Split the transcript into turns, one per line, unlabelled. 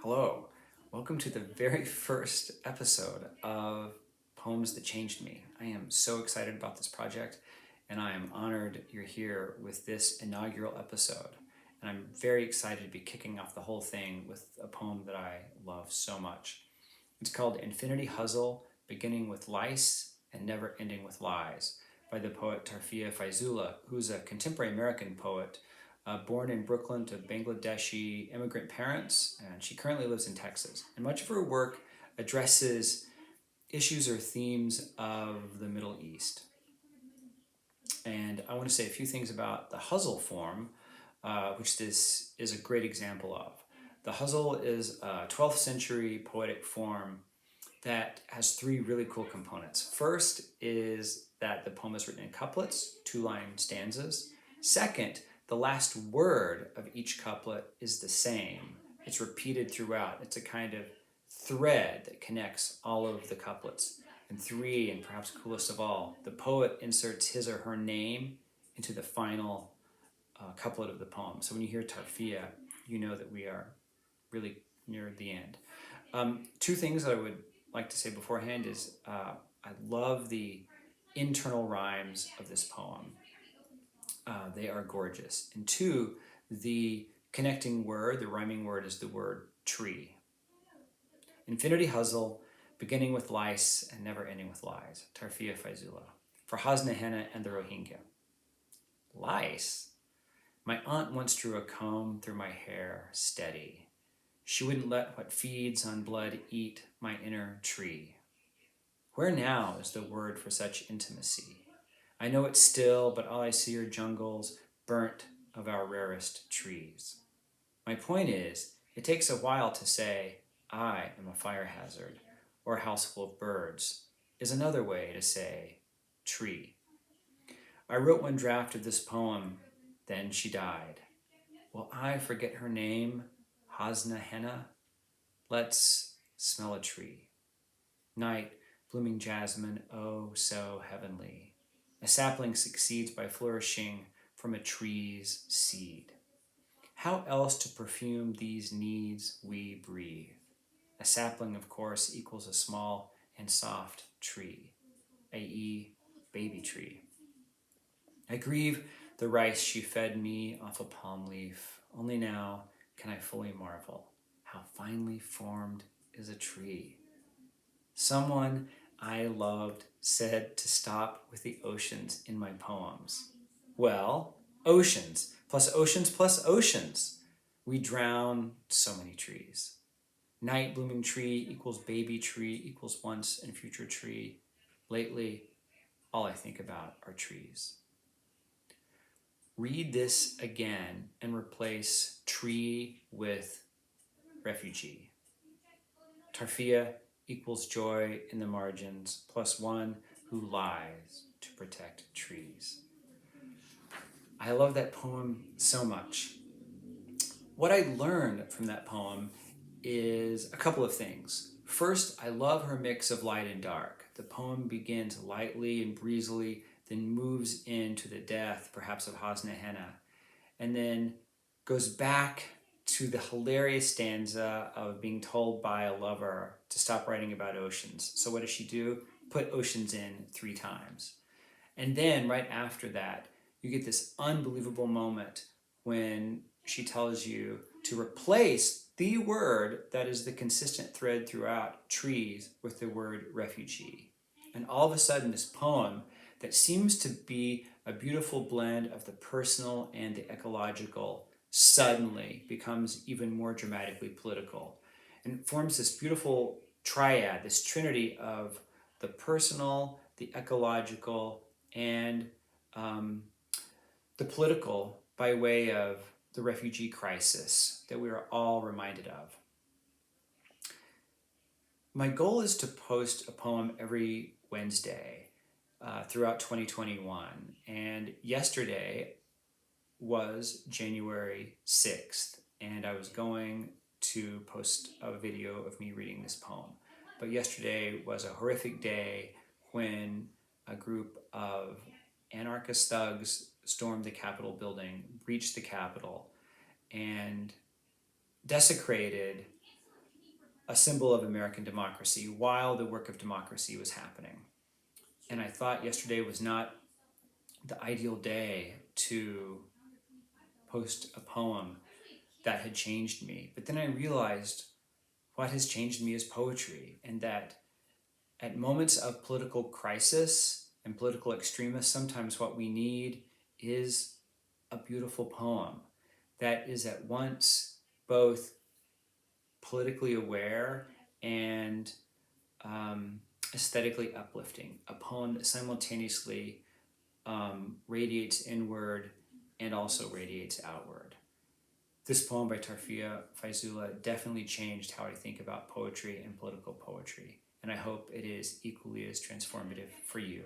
Hello, welcome to the very first episode of Poems That Changed Me. I am so excited about this project and I am honored you're here with this inaugural episode. And I'm very excited to be kicking off the whole thing with a poem that I love so much. It's called Infinity Ghazal, beginning with lice and never ending with lies, by the poet Tarfia Faizullah, who's a contemporary American poet born in Brooklyn to Bangladeshi immigrant parents, and she currently lives in Texas. And much of her work addresses issues or themes of the Middle East. And I want to say a few things about the Ghazal form, which this is a great example of. The Ghazal is a 12th century poetic form that has three really cool components. First is that the poem is written in couplets, 2-line stanzas. Second, the last word of each couplet is the same. It's repeated throughout. It's a kind of thread that connects all of the couplets. And three, and perhaps coolest of all, the poet inserts his or her name into the final couplet of the poem. So when you hear Tarfia, you know that we are really near the end. Two things that I would like to say beforehand is I love the internal rhymes of this poem. They are gorgeous. And two, the connecting word, the rhyming word, is the word tree. Infinity Ghazal, beginning with lice and never ending with lies. Tarfia Faizullah. For Hasna Henna and the Rohingya. Lice? My aunt once drew a comb through my hair, steady. She wouldn't let what feeds on blood eat my inner tree. Where now is the word for such intimacy? I know it still, but all I see are jungles burnt of our rarest trees. My point is, it takes a while to say, I am a fire hazard, or a house full of birds, is another way to say tree. I wrote one draft of this poem, then she died. Will I forget her name, Hasna Henna? Let's smell a tree. Night, blooming jasmine, oh so heavenly. A sapling succeeds by flourishing from a tree's seed. How else to perfume these needs we breathe? A sapling, of course, equals a small and soft tree, i.e., baby tree. I grieve the rice she fed me off a palm leaf. Only now can I fully marvel how finely formed is a tree. Someone I loved said to stop with the oceans in my poems. Well, oceans plus oceans plus oceans. We drown so many trees. Night blooming tree equals baby tree equals once and future tree. Lately, all I think about are trees. Read this again and replace tree with refugee. Tarfia equals joy in the margins plus one who lies to protect trees. I love that poem so much. What I learned from that poem is a couple of things. First, I love her mix of light and dark. The poem begins lightly and breezily, then moves into the death, perhaps of Hasna Henna, and then goes back to the hilarious stanza of being told by a lover to stop writing about oceans. So what does she do? Put oceans in 3 times. And then right after that, you get this unbelievable moment when she tells you to replace the word that is the consistent thread throughout trees with the word refugee. And all of a sudden, this poem that seems to be a beautiful blend of the personal and the ecological suddenly becomes even more dramatically political and forms this beautiful triad, this trinity of the personal, the ecological, and the political by way of the refugee crisis that we are all reminded of. My goal is to post a poem every Wednesday throughout 2021. And yesterday was January 6th, and I was going to post a video of me reading this poem. But yesterday was a horrific day when a group of anarchist thugs stormed the Capitol building, breached the Capitol, and desecrated a symbol of American democracy while the work of democracy was happening. And I thought yesterday was not the ideal day to post a poem that had changed me. But then I realized what has changed me is poetry, and that at moments of political crisis and political extremis, sometimes what we need is a beautiful poem that is at once both politically aware and aesthetically uplifting, a poem that simultaneously radiates inward and also radiates outward. This poem by Tarfia Faizullah definitely changed how I think about poetry and political poetry, and I hope it is equally as transformative for you.